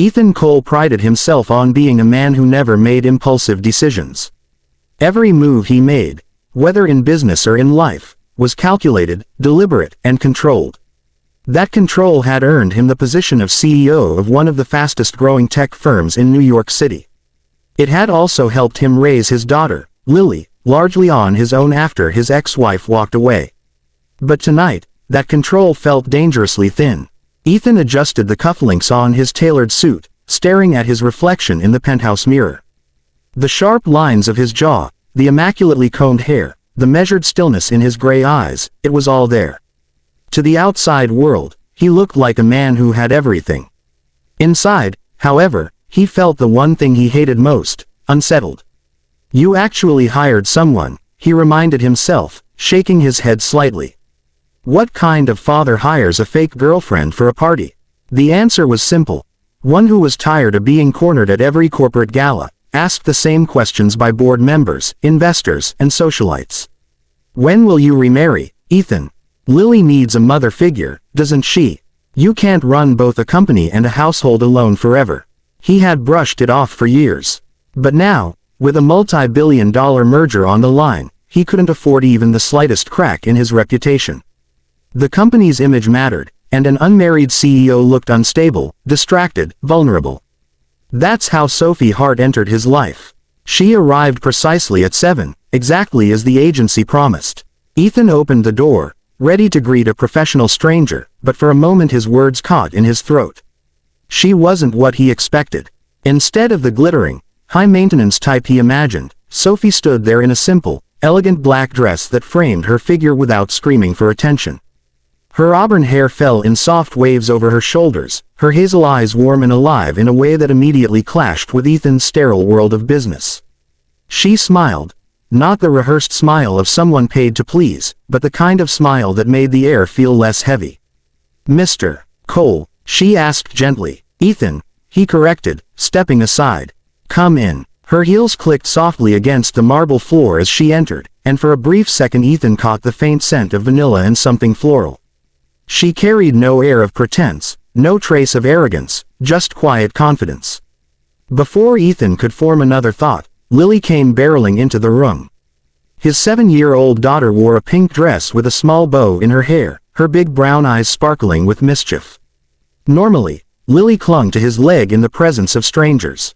Ethan Cole prided himself on being a man who never made impulsive decisions. Every move he made, whether in business or in life, was calculated, deliberate, and controlled. That control had earned him the position of CEO of one of the fastest-growing tech firms in New York City. It had also helped him raise his daughter, Lily, largely on his own after his ex-wife walked away. But tonight, that control felt dangerously thin. Ethan adjusted the cufflinks on his tailored suit, staring at his reflection in the penthouse mirror. The sharp lines of his jaw, the immaculately combed hair, the measured stillness in his gray eyes, it was all there. To the outside world, he looked like a man who had everything. Inside, however, he felt the one thing he hated most, unsettled. You actually hired someone, he reminded himself, shaking his head slightly. What kind of father hires a fake girlfriend for a party? The answer was simple. One who was tired of being cornered at every corporate gala, asked the same questions by board members, investors, and socialites. When will you remarry, Ethan? Lily needs a mother figure, doesn't she? You can't run both a company and a household alone forever. He had brushed it off for years. But now, with a multi-billion-dollar merger on the line, he couldn't afford even the slightest crack in his reputation. The company's image mattered, and an unmarried CEO looked unstable, distracted, vulnerable. That's how Sophie Hart entered his life. She arrived precisely at 7, exactly as the agency promised. Ethan opened the door, ready to greet a professional stranger, but for a moment his words caught in his throat. She wasn't what he expected. Instead of the glittering, high-maintenance type he imagined, Sophie stood there in a simple, elegant black dress that framed her figure without screaming for attention. Her auburn hair fell in soft waves over her shoulders, her hazel eyes warm and alive in a way that immediately clashed with Ethan's sterile world of business. She smiled, not the rehearsed smile of someone paid to please, but the kind of smile that made the air feel less heavy. Mr. Cole, she asked gently. Ethan, he corrected, stepping aside. Come in. Her heels clicked softly against the marble floor as she entered, and for a brief second Ethan caught the faint scent of vanilla and something floral. She carried no air of pretense, no trace of arrogance, just quiet confidence. Before Ethan could form another thought, Lily came barreling into the room. His 7-year-old daughter wore a pink dress with a small bow in her hair, her big brown eyes sparkling with mischief. Normally, Lily clung to his leg in the presence of strangers.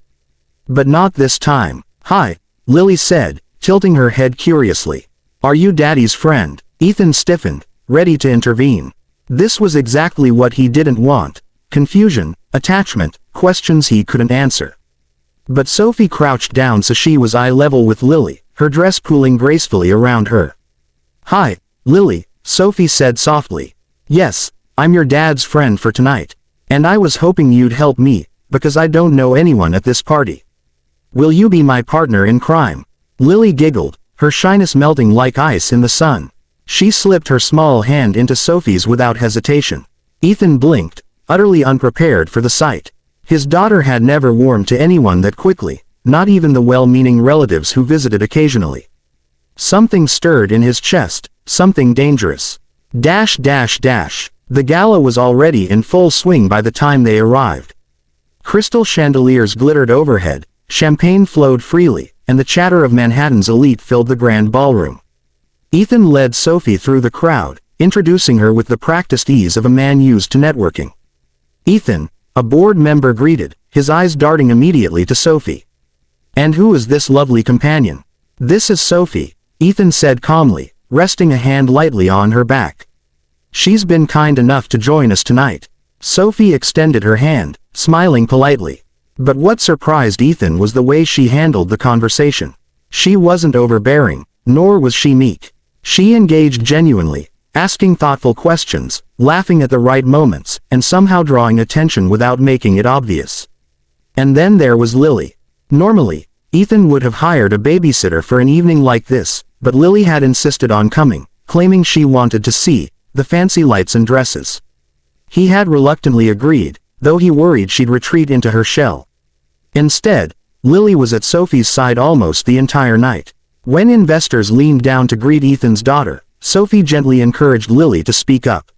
But not this time. Hi, Lily said, tilting her head curiously. Are you Daddy's friend? Ethan stiffened, ready to intervene. This was exactly what he didn't want. Confusion, attachment, questions he couldn't answer. But Sophie crouched down so she was eye level with Lily, her dress pooling gracefully around her. Hi, Lily, Sophie said softly. Yes, I'm your dad's friend for tonight. And I was hoping you'd help me, because I don't know anyone at this party. Will you be my partner in crime? Lily giggled, her shyness melting like ice in the sun. She slipped her small hand into Sophie's without hesitation. Ethan blinked, utterly unprepared for the sight. His daughter had never warmed to anyone that quickly, not even the well-meaning relatives who visited occasionally. Something stirred in his chest, something dangerous. The gala was already in full swing by the time they arrived. Crystal chandeliers glittered overhead, champagne flowed freely, and the chatter of Manhattan's elite filled the grand ballroom. Ethan led Sophie through the crowd, introducing her with the practiced ease of a man used to networking. Ethan, a board member greeted, his eyes darting immediately to Sophie. And who is this lovely companion? This is Sophie, Ethan said calmly, resting a hand lightly on her back. She's been kind enough to join us tonight. Sophie extended her hand, smiling politely. But what surprised Ethan was the way she handled the conversation. She wasn't overbearing, nor was she meek. She engaged genuinely, asking thoughtful questions, laughing at the right moments, and somehow drawing attention without making it obvious. And then there was Lily. Normally, Ethan would have hired a babysitter for an evening like this, but Lily had insisted on coming, claiming she wanted to see the fancy lights and dresses. He had reluctantly agreed, though he worried she'd retreat into her shell. Instead, Lily was at Sophie's side almost the entire night. When investors leaned down to greet Ethan's daughter, Sophie gently encouraged Lily to speak up.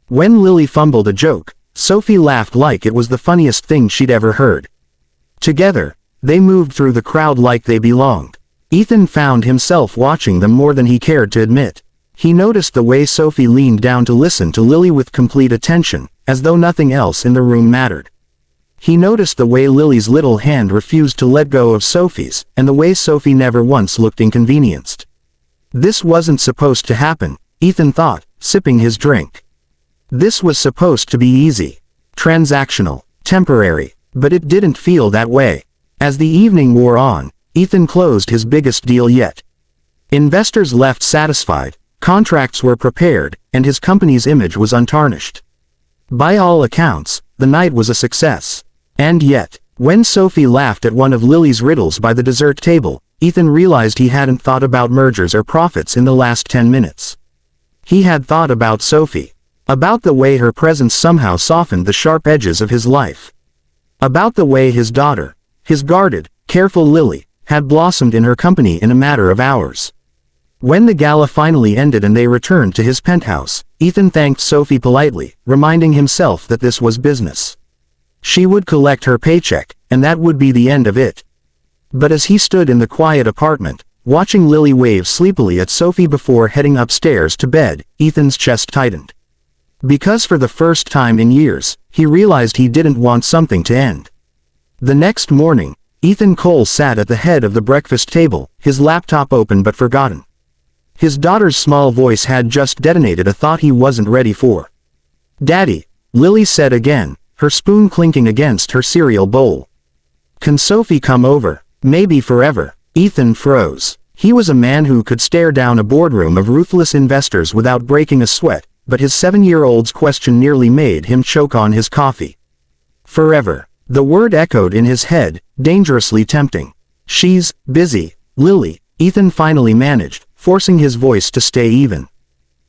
When Lily fumbled a joke, Sophie laughed like it was the funniest thing she'd ever heard. Together, they moved through the crowd like they belonged. Ethan found himself watching them more than he cared to admit. He noticed the way Sophie leaned down to listen to Lily with complete attention, as though nothing else in the room mattered. He noticed the way Lily's little hand refused to let go of Sophie's, and the way Sophie never once looked inconvenienced. This wasn't supposed to happen, Ethan thought, sipping his drink. This was supposed to be easy, transactional, temporary, but it didn't feel that way. As the evening wore on, Ethan closed his biggest deal yet. Investors left satisfied, contracts were prepared, and his company's image was untarnished. By all accounts, the night was a success. And yet, when Sophie laughed at one of Lily's riddles by the dessert table, Ethan realized he hadn't thought about mergers or profits in the last 10 minutes. He had thought about Sophie. About the way her presence somehow softened the sharp edges of his life. About the way his daughter, his guarded, careful Lily, had blossomed in her company in a matter of hours. When the gala finally ended and they returned to his penthouse, Ethan thanked Sophie politely, reminding himself that this was business. She would collect her paycheck, and that would be the end of it. But as he stood in the quiet apartment, watching Lily wave sleepily at Sophie before heading upstairs to bed, Ethan's chest tightened. Because for the first time in years, he realized he didn't want something to end. The next morning, Ethan Cole sat at the head of the breakfast table, his laptop open but forgotten. His daughter's small voice had just detonated a thought he wasn't ready for. "Daddy," Lily said again, her spoon clinking against her cereal bowl. "Can Sophie come over? Maybe forever." Ethan froze. He was a man who could stare down a boardroom of ruthless investors without breaking a sweat, but his 7-year-old's question nearly made him choke on his coffee. Forever. The word echoed in his head, dangerously tempting. "She's busy, Lily," Ethan finally managed, forcing his voice to stay even.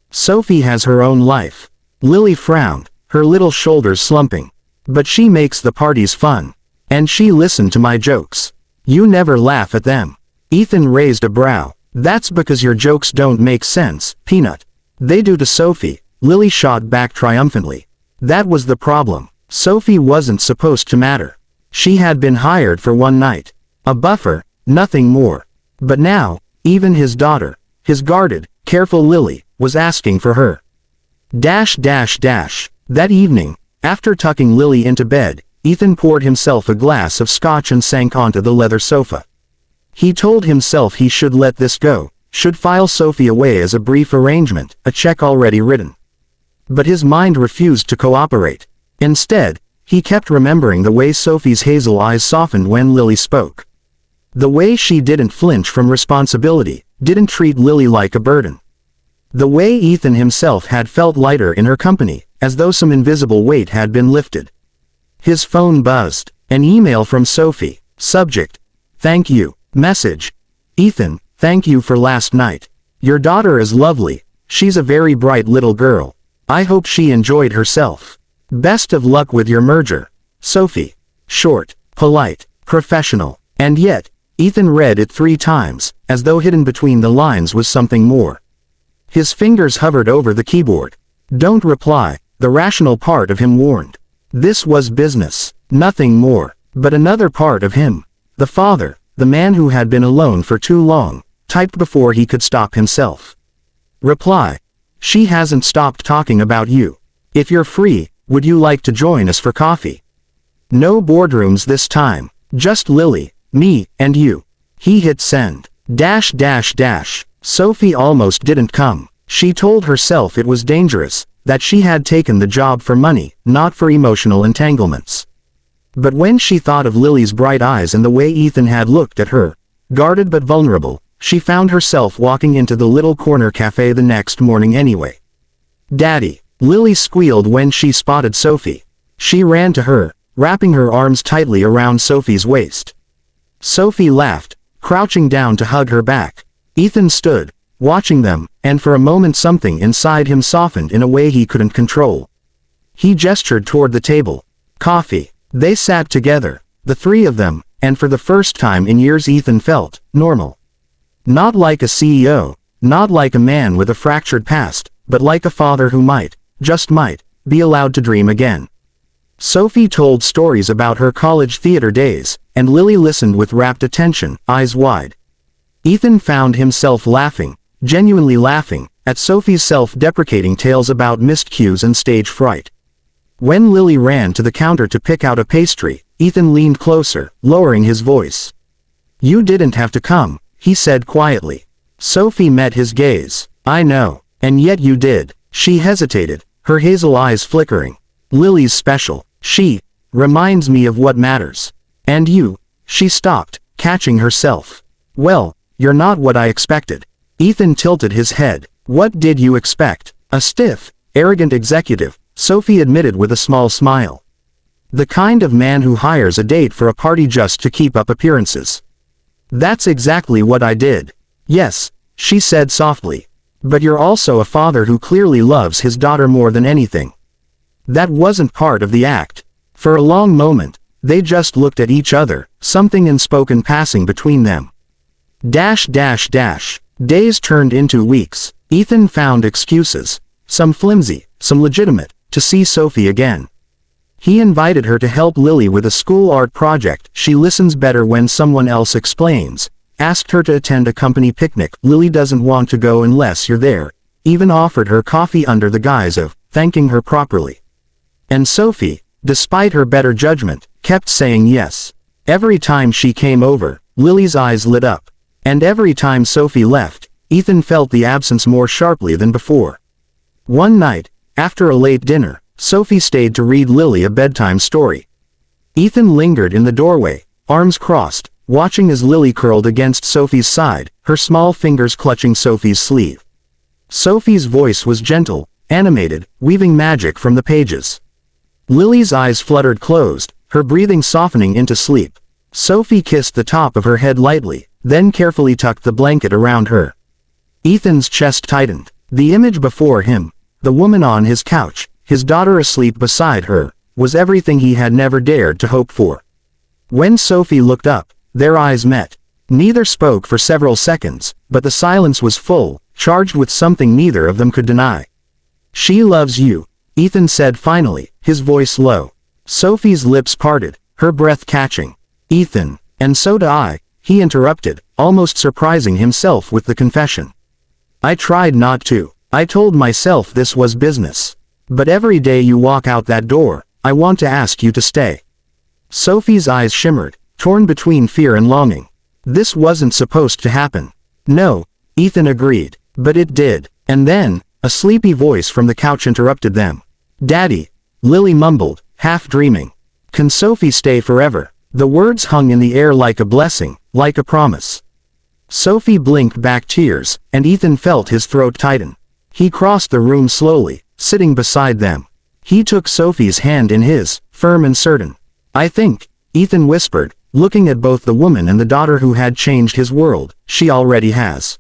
"Sophie has her own life." Lily frowned, her little shoulders slumping. "But she makes the parties fun. And she listened to my jokes. You never laugh at them." Ethan raised a brow. "That's because your jokes don't make sense, Peanut." "They do to Sophie," Lily shot back triumphantly. That was the problem. Sophie wasn't supposed to matter. She had been hired for one night. A buffer, nothing more. But now, even his daughter, his guarded, careful Lily, was asking for her. That evening, after tucking Lily into bed, Ethan poured himself a glass of scotch and sank onto the leather sofa. He told himself he should let this go, should file Sophie away as a brief arrangement, a check already written. But his mind refused to cooperate. Instead, he kept remembering the way Sophie's hazel eyes softened when Lily spoke. The way she didn't flinch from responsibility, didn't treat Lily like a burden. The way Ethan himself had felt lighter in her company, as though some invisible weight had been lifted. His phone buzzed. An email from Sophie. Subject: "Thank you." Message: "Ethan, thank you for last night. Your daughter is lovely. She's a very bright little girl. I hope she enjoyed herself. Best of luck with your merger. Sophie." Short, polite, professional. And yet, Ethan read it 3 times, as though hidden between the lines was something more. His fingers hovered over the keyboard. "Don't reply," the rational part of him warned. This was business, nothing more. But another part of him, the father, the man who had been alone for too long, typed before he could stop himself. Reply: "She hasn't stopped talking about you. If you're free, would you like to join us for coffee? No boardrooms this time, just Lily, me, and you." He hit send. Sophie almost didn't come. She told herself it was dangerous, that she had taken the job for money, not for emotional entanglements. But when she thought of Lily's bright eyes and the way Ethan had looked at her, guarded but vulnerable, she found herself walking into the little corner cafe the next morning anyway. "Daddy," Lily squealed when she spotted Sophie. She ran to her, wrapping her arms tightly around Sophie's waist. Sophie laughed, crouching down to hug her back. Ethan stood, watching them, and for a moment something inside him softened in a way he couldn't control. He gestured toward the table. Coffee. They sat together, the 3 of them, and for the first time in years Ethan felt normal. Not like a CEO, not like a man with a fractured past, but like a father who might, just might, be allowed to dream again. Sophie told stories about her college theater days, and Lily listened with rapt attention, eyes wide. Ethan found himself laughing, genuinely laughing, at Sophie's self-deprecating tales about missed cues and stage fright. When Lily ran to the counter to pick out a pastry, Ethan leaned closer, lowering his voice. "You didn't have to come," he said quietly. Sophie met his gaze. "I know. And yet you did." She hesitated, her hazel eyes flickering. "Lily's special. She reminds me of what matters. And you." She stopped, catching herself. "Well, you're not what I expected." Ethan tilted his head. "What did you expect? A stiff, arrogant executive?" Sophie admitted with a small smile. "The kind of man who hires a date for a party just to keep up appearances." "That's exactly what I did." "Yes," she said softly. "But you're also a father who clearly loves his daughter more than anything." That wasn't part of the act. For a long moment, they just looked at each other, something unspoken passing between them. Days turned into weeks. Ethan found excuses, some flimsy, some legitimate, to see Sophie again. He invited her to help Lily with a school art project. She listens better when someone else explains. Asked her to attend a company picnic. Lily doesn't want to go unless you're there. Even offered her coffee under the guise of thanking her properly. And Sophie, despite her better judgment, kept saying yes. Every time she came over, Lily's eyes lit up. And every time Sophie left, Ethan felt the absence more sharply than before. One night, after a late dinner, Sophie stayed to read Lily a bedtime story. Ethan lingered in the doorway, arms crossed, watching as Lily curled against Sophie's side, her small fingers clutching Sophie's sleeve. Sophie's voice was gentle, animated, weaving magic from the pages. Lily's eyes fluttered closed, her breathing softening into sleep. Sophie kissed the top of her head lightly, then carefully tucked the blanket around her. Ethan's chest tightened. The image before him, the woman on his couch, his daughter asleep beside her, was everything he had never dared to hope for. When Sophie looked up, their eyes met. Neither spoke for several seconds, but the silence was full, charged with something neither of them could deny. "She loves you," Ethan said finally, his voice low. Sophie's lips parted, her breath catching. "Ethan, and so do I," he interrupted, almost surprising himself with the confession. "I tried not to. I told myself this was business. But every day you walk out that door, I want to ask you to stay." Sophie's eyes shimmered, torn between fear and longing. This wasn't supposed to happen. "No," Ethan agreed. "But it did." And then, a sleepy voice from the couch interrupted them. "Daddy," Lily mumbled, half dreaming. "Can Sophie stay forever?" The words hung in the air like a blessing, like a promise. Sophie blinked back tears, and Ethan felt his throat tighten. He crossed the room slowly, sitting beside them. He took Sophie's hand in his, firm and certain. "I think," Ethan whispered, looking at both the woman and the daughter who had changed his world, "she already has."